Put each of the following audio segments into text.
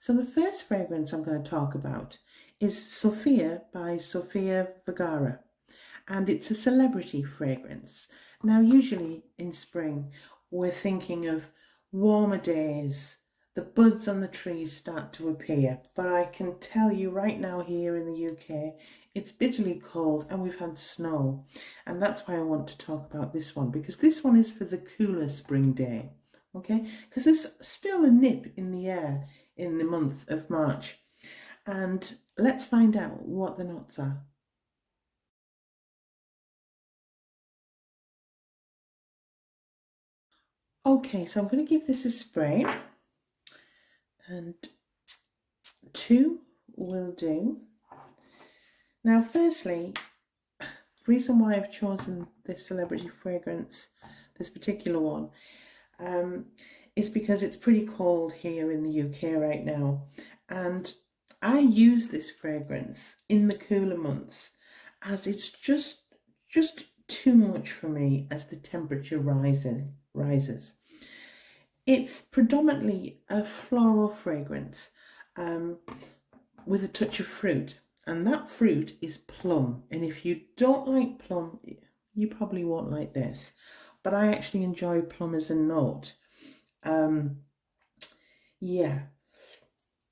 So the first fragrance I'm going to talk about is Sophia by Sofia Vergara, and it's a celebrity fragrance. Now, usually in spring, we're thinking of warmer days, the buds on the trees start to appear, but I can tell you right now here in the UK, it's bitterly cold and we've had snow, and that's why I want to talk about this one, because this one is for the cooler spring day, okay? Because there's still a nip in the air in the month of March, and let's find out what the notes are. Okay, so I'm going to give this a spray, and 2 will do. Now, firstly, the reason why I've chosen this celebrity fragrance, this particular one, is because it's pretty cold here in the UK right now, and I use this fragrance in the cooler months as it's just too much for me as the temperature rises. It's predominantly a floral fragrance with a touch of fruit, and that fruit is plum. And if you don't like plum, you probably won't like this, but I actually enjoy plum as a note. Yeah,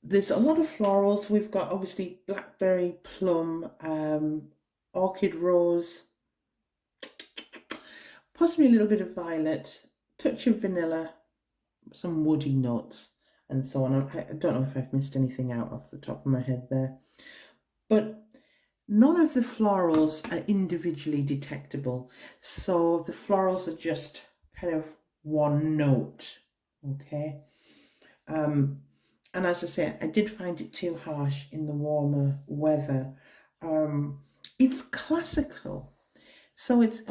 there's a lot of florals. We've got obviously blackberry, plum, orchid rose, possibly a little bit of violet, touch of vanilla, some woody notes, and so on. I don't know if I've missed anything out off the top of my head there, but none of the florals are individually detectable, so the florals are just kind of one note, okay? And as I say, I did find it too harsh in the warmer weather. It's classical, so it's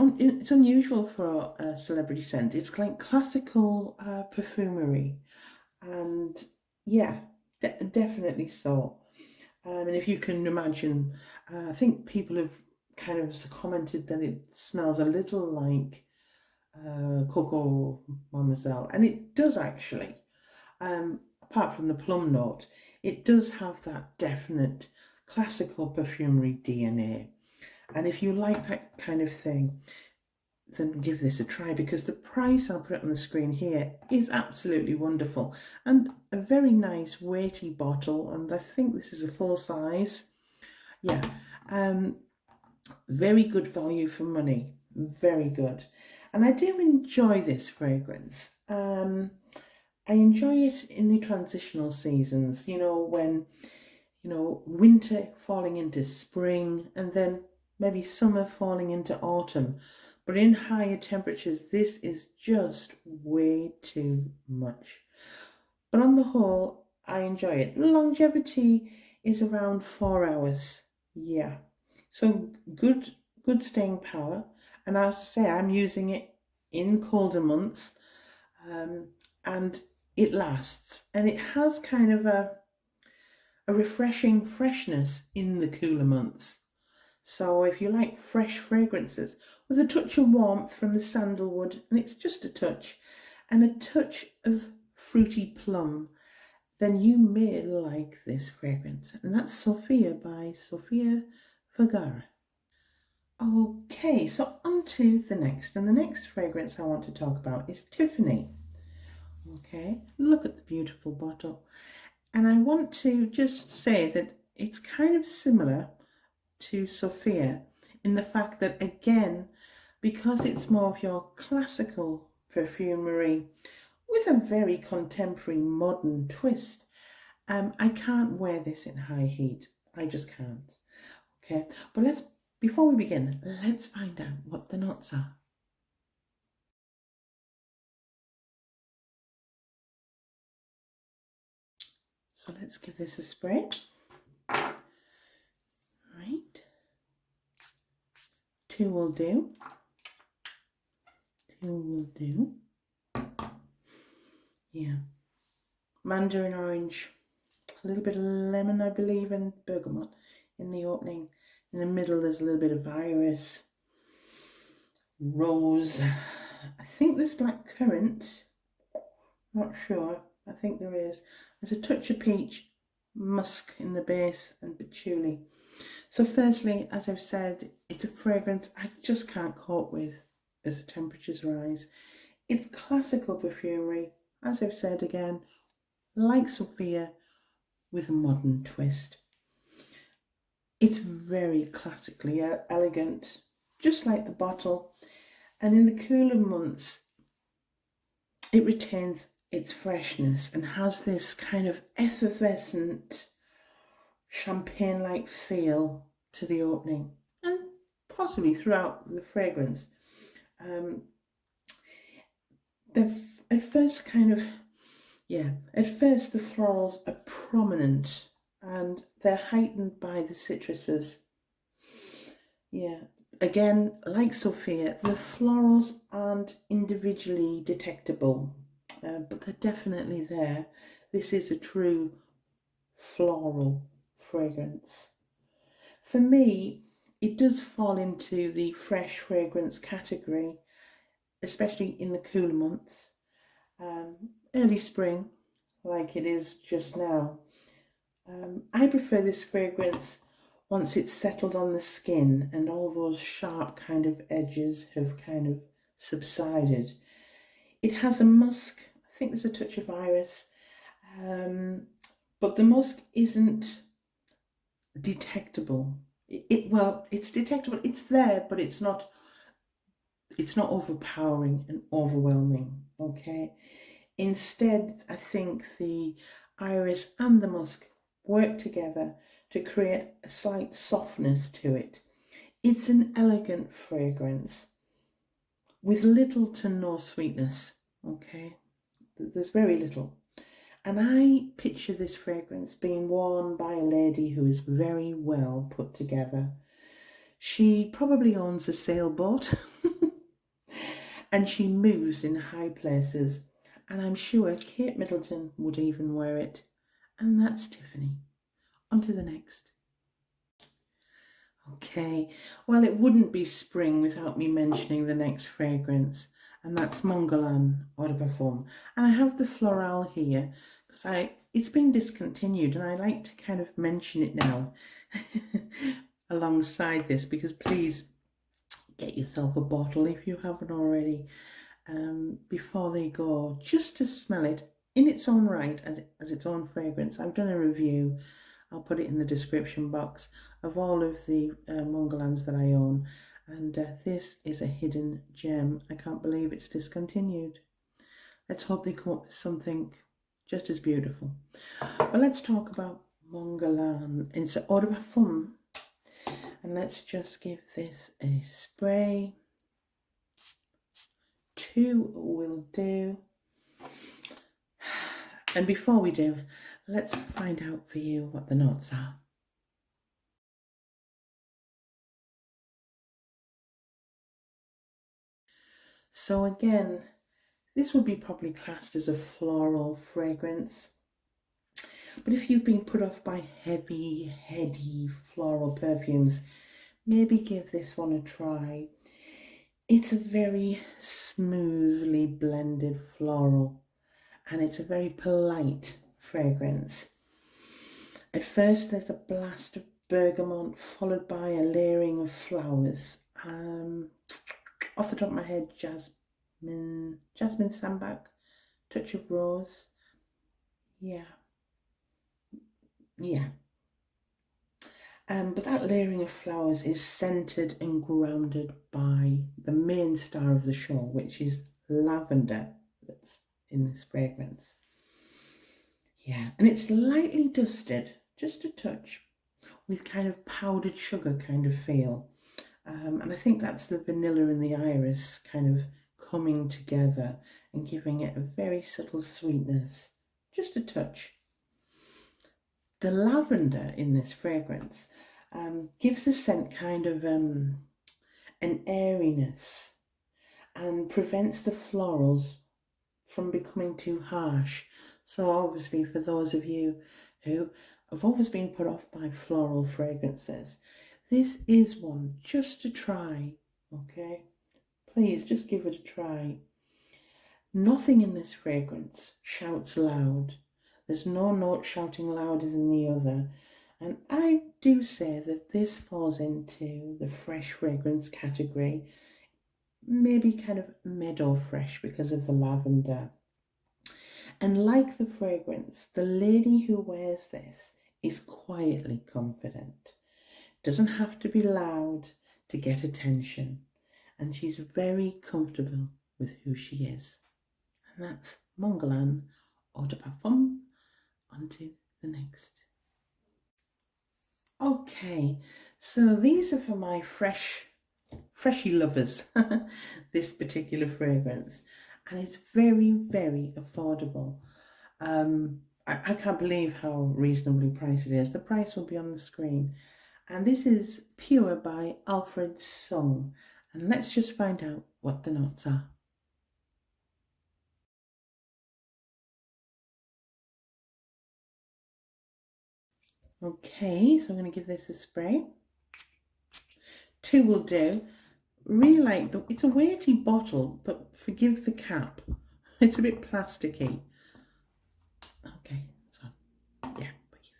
unusual for a celebrity scent. It's like classical perfumery, and yeah, definitely so. And if you can imagine, I think people have kind of commented that it smells a little like Coco Mademoiselle, and it does actually. Apart from the plum note, it does have that definite classical perfumery DNA. And if you like that kind of thing, then give this a try, because the price, I'll put it on the screen here, is absolutely wonderful, and a very nice weighty bottle, and I think this is a full size. Yeah, very good value for money, very good. And I do enjoy this fragrance. I enjoy it in the transitional seasons, when, winter falling into spring, and then maybe summer falling into autumn. But in higher temperatures, this is just way too much. But on the whole, I enjoy it. Longevity is around 4 hours. Yeah. So good staying power. And as I say, I'm using it in colder months. And it lasts, and it has kind of a refreshing freshness in the cooler months. So if you like fresh fragrances with a touch of warmth from the sandalwood, and it's just a touch, and a touch of fruity plum, then you may like this fragrance. And that's Sophia by Sofia Vergara. Okay, so on to the next. And the next fragrance I want to talk about is Tiffany. Okay, look at the beautiful bottle. And I want to just say that it's kind of similar to Sophia in the fact that, again, because it's more of your classical perfumery with a very contemporary modern twist, I can't wear this in high heat. I just can't. Okay, but before we begin, let's find out what the notes are. So let's give this a spray. Right. 2 will do. 2 will do. Yeah. Mandarin orange, a little bit of lemon, I believe, and bergamot in the opening. In the middle, there's a little bit of iris, rose. I think there's black currant. Not sure. I think there is. There's a touch of peach musk in the base and patchouli. So firstly, as I've said, it's a fragrance I just can't cope with as the temperatures rise. It's classical perfumery, as I've said again, like Sophia, with a modern twist. It's very classically elegant, just like the bottle, and in the cooler months it retains its freshness and has this kind of effervescent champagne-like feel to the opening and possibly throughout the fragrance. Um, at first at first the florals are prominent and they're heightened by the citruses. Yeah, again, like Sophia, the florals aren't individually detectable, but they're definitely there. This is a true floral fragrance. For me, it does fall into the fresh fragrance category, especially in the cooler months. Early spring, like it is just now. I prefer this fragrance once it's settled on the skin and all those sharp kind of edges have kind of subsided. It has a musk, I think there's a touch of iris, but the musk isn't detectable. It's detectable, it's there, but it's not overpowering and overwhelming, okay? Instead, I think the iris and the musk work together to create a slight softness to it. It's an elegant fragrance with little to no sweetness, okay? There's very little. And I picture this fragrance being worn by a lady who is very well put together. She probably owns a sailboat and she moves in high places. And I'm sure Kate Middleton would even wear it. And that's Tiffany. On to the next. Okay, well, it wouldn't be spring without me mentioning the next fragrance, and that's Mon Guerlain Eau de Parfum. And I have the Floral here because it's been discontinued, and I like to kind of mention it now alongside this, because please get yourself a bottle if you haven't already before they go, just to smell it in its own right as its own fragrance. I've done a review, I'll put it in the description box, of all of the Mon Guerlains that I own, and this is a hidden gem. I can't believe it's discontinued. Let's hope they come up with something just as beautiful. But let's talk about Mon Guerlain. It's an Eau de Parfum, and let's just give this a spray. 2 will do. And before we do, let's find out for you what the notes are. So again, this would be probably classed as a floral fragrance. But if you've been put off by heavy, heady floral perfumes, maybe give this one a try. It's a very smoothly blended floral, and it's a very polite fragrance. At first there's a blast of bergamot followed by a layering of flowers. Off the top of my head, jasmine sambac, touch of rose. Yeah. But that layering of flowers is centered and grounded by the main star of the show, which is lavender that's in this fragrance. Yeah, and it's lightly dusted, just a touch, with kind of powdered sugar kind of feel. And I think that's the vanilla and the iris kind of coming together and giving it a very subtle sweetness, just a touch. The lavender in this fragrance gives the scent kind of an airiness and prevents the florals from becoming too harsh. So obviously for those of you who have always been put off by floral fragrances, this is one just to try, okay? Please just give it a try. Nothing in this fragrance shouts loud. There's no note shouting louder than the other. And I do say that this falls into the fresh fragrance category, maybe kind of meadow fresh because of the lavender. And like the fragrance, the lady who wears this is quietly confident. Doesn't have to be loud to get attention. And she's very comfortable with who she is. And that's Mon Guerlain Eau de Parfum. On to the next. Okay, so these are for my freshy lovers, this particular fragrance. And it's very, very affordable. I can't believe how reasonably priced it is. The price will be on the screen. And this is Pure by Alfred Song. And let's just find out what the notes are. Okay, so I'm going to give this a spray. 2 will do. Really like it's a weighty bottle, but forgive the cap. It's a bit plasticky. Okay, so yeah, put you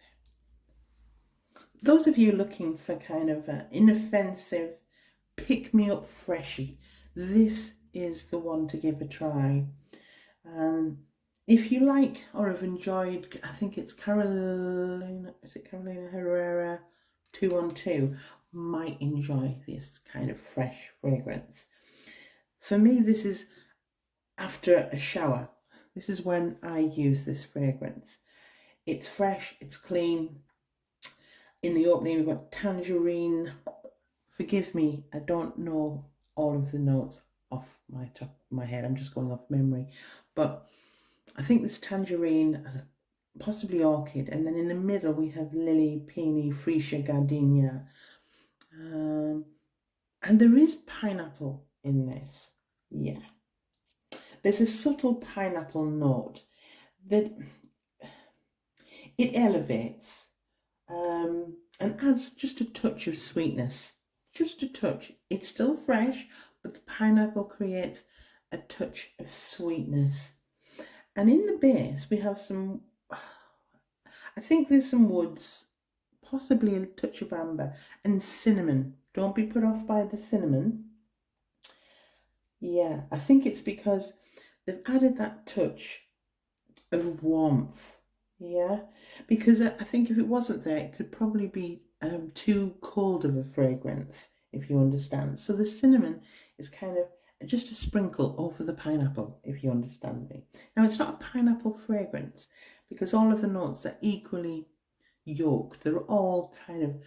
there. Those of you looking for kind of an inoffensive, pick-me-up freshie, this is the one to give a try. If you like or have enjoyed, I think it's Carolina Herrera 212, might enjoy this kind of fresh fragrance. For me, this is after a shower. This is when I use this fragrance. It's fresh, it's clean. In the opening, we've got tangerine. Forgive me, I don't know all of the notes off my top of my head. I'm just going off memory. But I think this tangerine, possibly orchid, and then in the middle we have lily, peony, freesia, gardenia. And there is pineapple in this. Yeah. There's a subtle pineapple note that it elevates and adds just a touch of sweetness. Just a touch. It's still fresh, but the pineapple creates a touch of sweetness. And in the base, we have some, I think there's some woods, possibly a touch of amber, and cinnamon. Don't be put off by the cinnamon. Yeah, I think it's because they've added that touch of warmth. Yeah, because I think if it wasn't there, it could probably be too cold of a fragrance, if you understand. So the cinnamon is kind of just a sprinkle over the pineapple, if you understand me. Now, it's not a pineapple fragrance because all of the notes are equally yoked. They're all kind of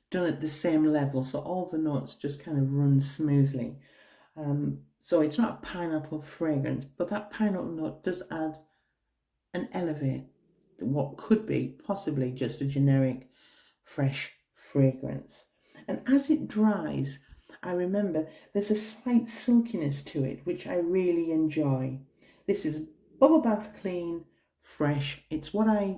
done at the same level, so all the notes just kind of run smoothly. So it's not a pineapple fragrance, but that pineapple note does add and elevate what could be possibly just a generic fresh fragrance. And as it dries, I remember there's a slight silkiness to it, which I really enjoy. This is bubble bath clean, fresh. It's what I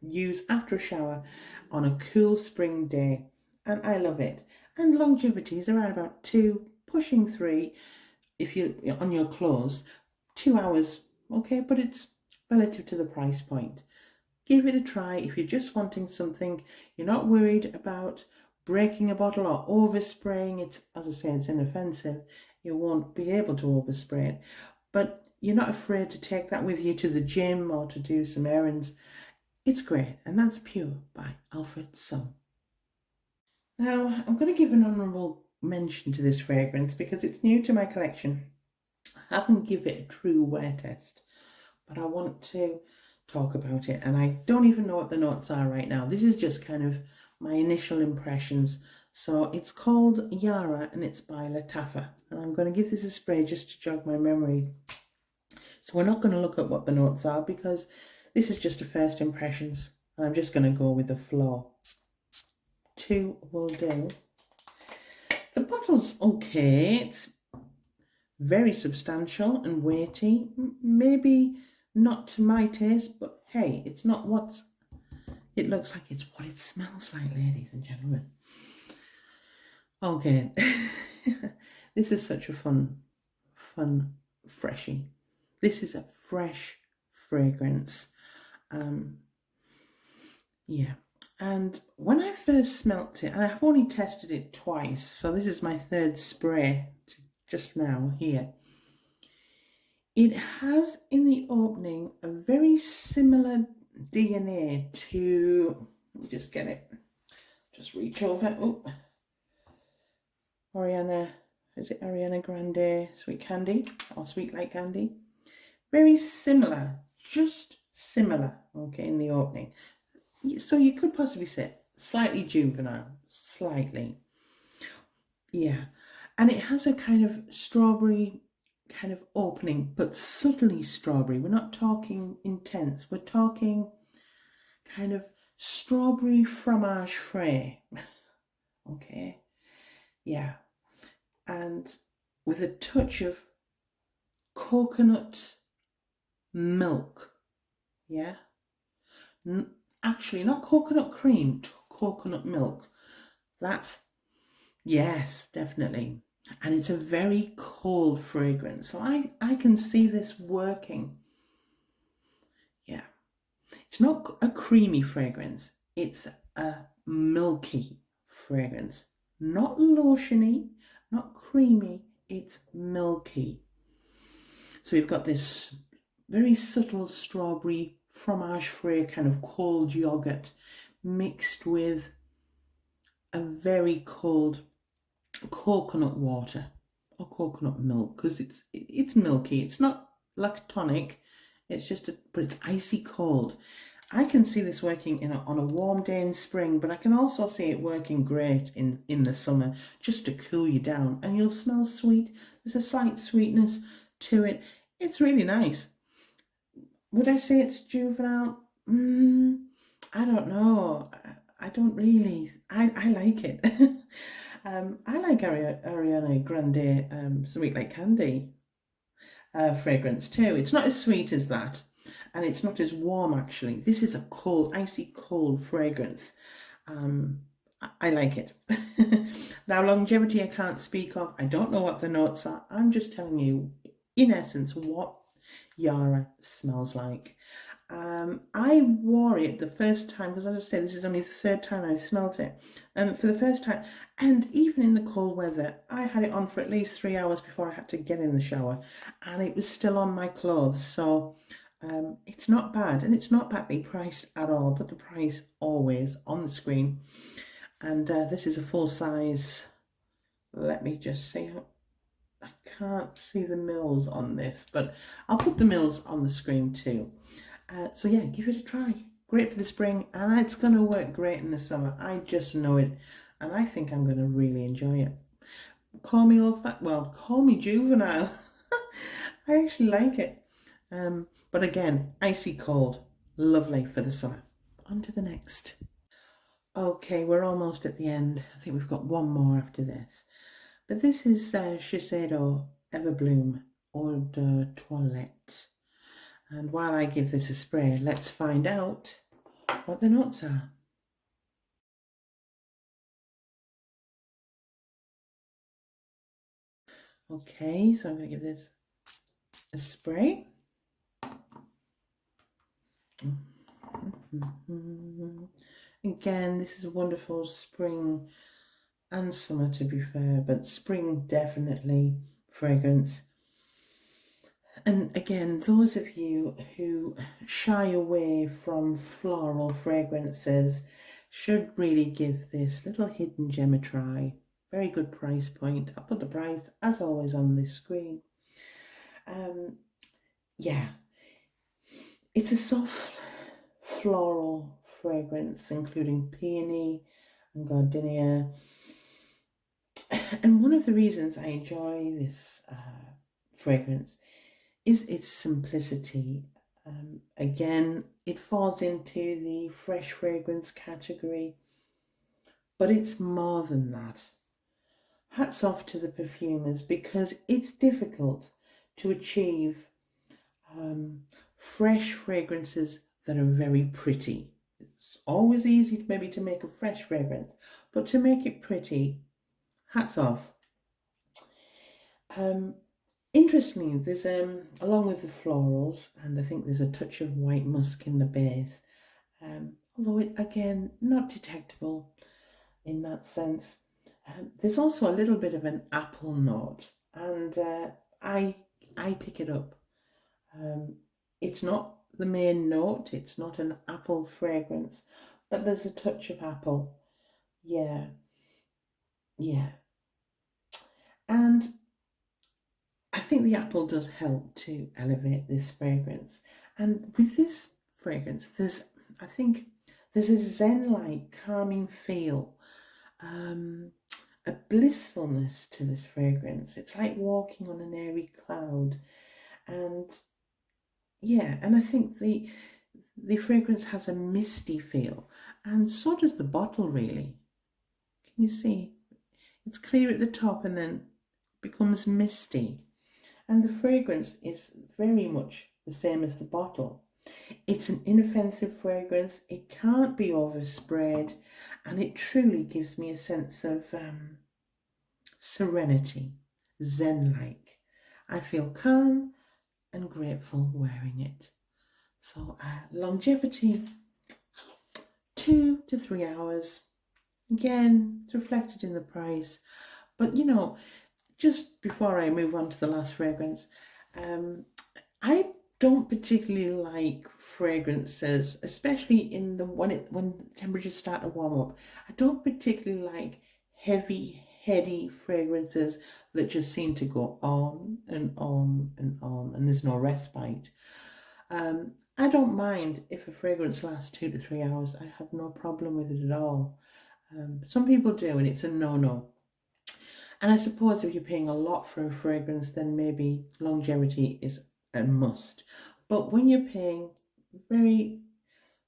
use after a shower on a cool spring day, and I love it. And longevity is around about 2, pushing 3 if you're on your clothes. 2 hours, okay, but it's relative to the price point. Give it a try if you're just wanting something, you're not worried about breaking a bottle or overspraying. It's, as I say, it's inoffensive. You won't be able to overspray it, but you're not afraid to take that with you to the gym or to do some errands. It's great, and that's Pure by Alfred Song. Now, I'm going to give an honourable mention to this fragrance because it's new to my collection. I haven't given it a true wear test, but I want to talk about it, and I don't even know what the notes are right now. This is just kind of my initial impressions. So it's called Yara and it's by Lattafa, and I'm going to give this a spray just to jog my memory. So we're not going to look at what the notes are because this is just a first impressions, and I'm just going to go with the flow. 2 will do. The bottle's okay. It's very substantial and weighty. Maybe not to my taste, but hey, it's not what's it looks like, it's what it smells like, ladies and gentlemen. Okay. This is such a fun freshie. This is a fresh fragrance. Yeah, and when I first smelt it, and I've only tested it twice, so this is my third spray just now here. It has in the opening a very similar DNA to, let me just get it, just reach over, oh, Ariana, is it Ariana Grande Sweet Candy or Sweet Like Candy? Very similar, just similar, okay, in the opening. So you could possibly say slightly juvenile, slightly. Yeah. And it has a kind of strawberry kind of opening, but subtly strawberry. We're not talking intense. We're talking kind of strawberry fromage frais. Okay. Yeah. And with a touch of coconut milk. Yeah. Actually, not coconut cream, coconut milk. That's, yes, definitely. And it's a very cold fragrance. So I can see this working. Yeah. It's not a creamy fragrance. It's a milky fragrance. Not lotiony, not creamy. It's milky. So you've got this very subtle strawberry fromage frais kind of cold yogurt mixed with a very cold coconut water or coconut milk, because it's milky. It's not lactonic. It's just but it's icy cold. I can see this working on a warm day in spring, but I can also see it working great in the summer, just to cool you down, and you'll smell sweet. There's a slight sweetness to it. It's really nice. Would I say it's juvenile? I don't know. I don't really. I like it. I like Ariana Grande Sweet Like Candy fragrance too. It's not as sweet as that, and it's not as warm actually. This is a cold, icy cold fragrance. I like it. Now, longevity I can't speak of. I don't know what the notes are. I'm just telling you, in essence, what Yara smells like. I wore it the first time, because as I say, this is only the third time I've smelt it, and for the first time, and even in the cold weather, I had it on for at least 3 hours before I had to get in the shower, and it was still on my clothes. So it's not bad, and it's not badly priced at all, but the price always on the screen. And this is a full size. Let me just see. I can't see the mils on this, but I'll put the mils on the screen too. So yeah, give it a try. Great for the spring, and it's going to work great in the summer. I just know it, and I think I'm going to really enjoy it. Call me well, call me juvenile. I actually like it. But again, icy cold, lovely for the summer. On to the next. Okay, we're almost at the end. I think we've got one more after this. But this is Shiseido Everbloom Eau de Toilette. And while I give this a spray, let's find out what the notes are. Okay, so I'm going to give this a spray. Again, this is a wonderful spring and summer, to be fair, but spring definitely fragrance. And again, those of you who shy away from floral fragrances should really give this little hidden gem a try. Very good price point. I'll put the price, as always, on this screen. Yeah, it's a soft floral fragrance, including peony and gardenia. And one of the reasons I enjoy this fragrance is its simplicity. Again, it falls into the fresh fragrance category, but it's more than that. Hats off to the perfumers, because it's difficult to achieve fresh fragrances that are very pretty. It's always easy maybe to make a fresh fragrance, but to make it pretty, hats off. Interestingly, there's along with the florals, and I think there's a touch of white musk in the base, although it again not detectable in that sense. There's also a little bit of an apple note, and I I pick it up. Um, it's not the main note, it's not an apple fragrance, but there's a touch of apple. Yeah, yeah. And I think the apple does help to elevate this fragrance. And with this fragrance, I think, there's a zen-like, calming feel, um, a blissfulness to this fragrance. It's like walking on an airy cloud. And yeah, and I think the fragrance has a misty feel, and so does the bottle, really. Can you see? It's clear at the top and then becomes misty. And the fragrance is very much the same as the bottle. It's an inoffensive fragrance, it can't be oversprayed, and it truly gives me a sense of serenity, zen-like. I feel calm and grateful wearing it. So longevity, 2 to 3 hours. Again, it's reflected in the price. But just before I move on to the last fragrance, I don't particularly like fragrances, especially in the when temperatures start to warm up. I don't particularly like heavy, heady fragrances that just seem to go on and on and on, and there's no respite. I don't mind if a fragrance lasts 2 to 3 hours. I have no problem with it at all. Some people do, and it's a no-no. And I suppose if you're paying a lot for a fragrance, then maybe longevity is a must. But when you're paying very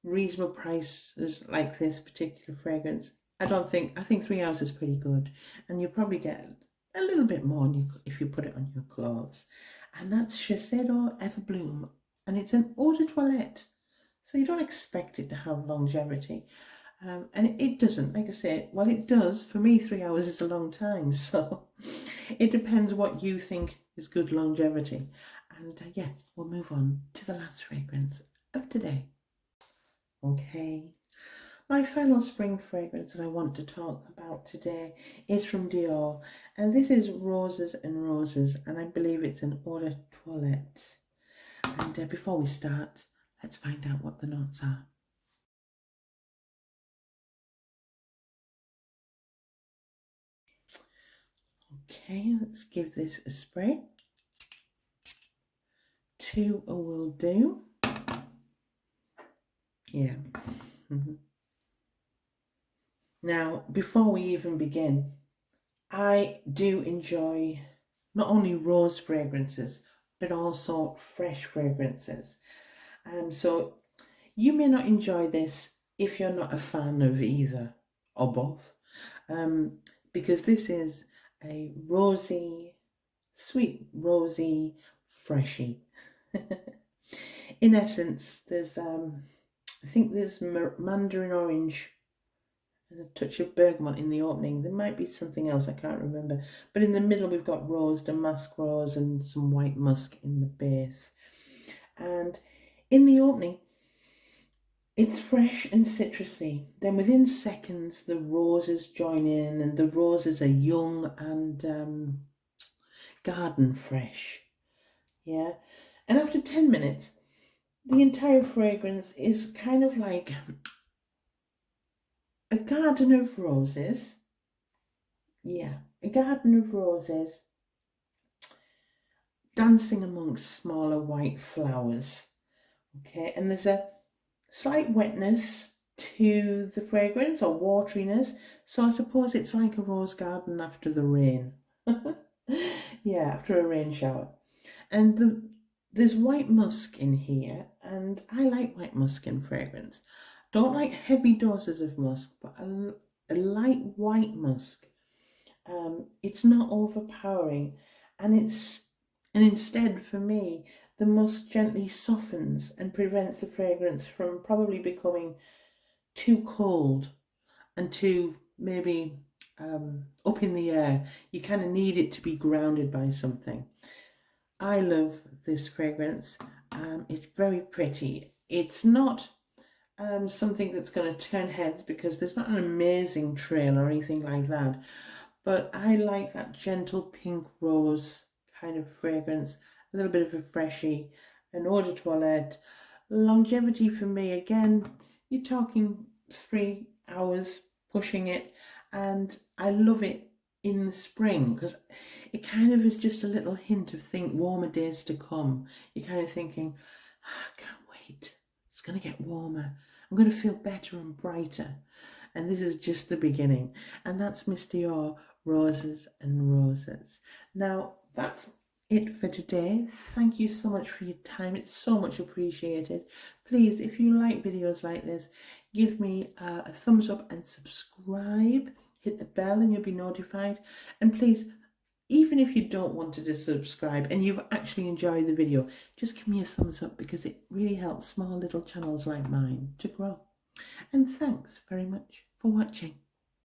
reasonable prices like this particular fragrance, I think 3 hours is pretty good. And you probably get a little bit more if you put it on your clothes. And that's Shiseido Everbloom. And it's an eau de toilette. So you don't expect it to have longevity. And it doesn't, like I say, well, it does. For me, 3 hours is a long time. So it depends what you think is good longevity. And yeah, we'll move on to the last fragrance of today. Okay, my final spring fragrance that I want to talk about today is from Dior. And this is Roses and Roses. And I believe it's an eau de toilette. And before we start, let's find out what the notes are. Okay, let's give this a spray. 2 will do. Yeah. Now, before we even begin, I do enjoy not only rose fragrances, but also fresh fragrances. So you may not enjoy this if you're not a fan of either or both, because this is a rosy, sweet, rosy, freshy. In essence, there's I think there's mandarin orange and a touch of bergamot in the opening. There might be something else, I can't remember. But in the middle we've got rose, damask rose, and some white musk in the base. And in the opening, it's fresh and citrusy. Then within seconds, the roses join in, and the roses are young and garden fresh. Yeah. And after 10 minutes, the entire fragrance is kind of like a garden of roses. Yeah, a garden of roses dancing amongst smaller white flowers. Okay, and there's a slight wetness to the fragrance or wateriness. So I suppose it's like a rose garden after the rain. Yeah, after a rain shower. And there's white musk in here, and I like white musk in fragrance. Don't like heavy doses of musk, but a light white musk. It's not overpowering, and instead for me the musk gently softens and prevents the fragrance from probably becoming too cold and too maybe up in the air. You kind of need it to be grounded by something. I love this fragrance. It's very pretty. It's not something that's going to turn heads because there's not an amazing trail or anything like that. But I like that gentle pink rose kind of fragrance, a little bit of a freshie, an eau de toilette. Longevity for me, again, you're talking 3 hours pushing it, and I love it in the spring because it kind of is just a little hint of think warmer days to come. You're kind of thinking, I can't wait. It's going to get warmer. I'm going to feel better and brighter. And this is just the beginning. And that's Miss Dior, Roses and Roses. Now, that's it for today. Thank you so much for your time. It's so much appreciated. Please, if you like videos like this, give me a thumbs up and subscribe. Hit the bell and you'll be notified. And please, even if you don't want to subscribe and you've actually enjoyed the video, just give me a thumbs up because it really helps small little channels like mine to grow. And thanks very much for watching.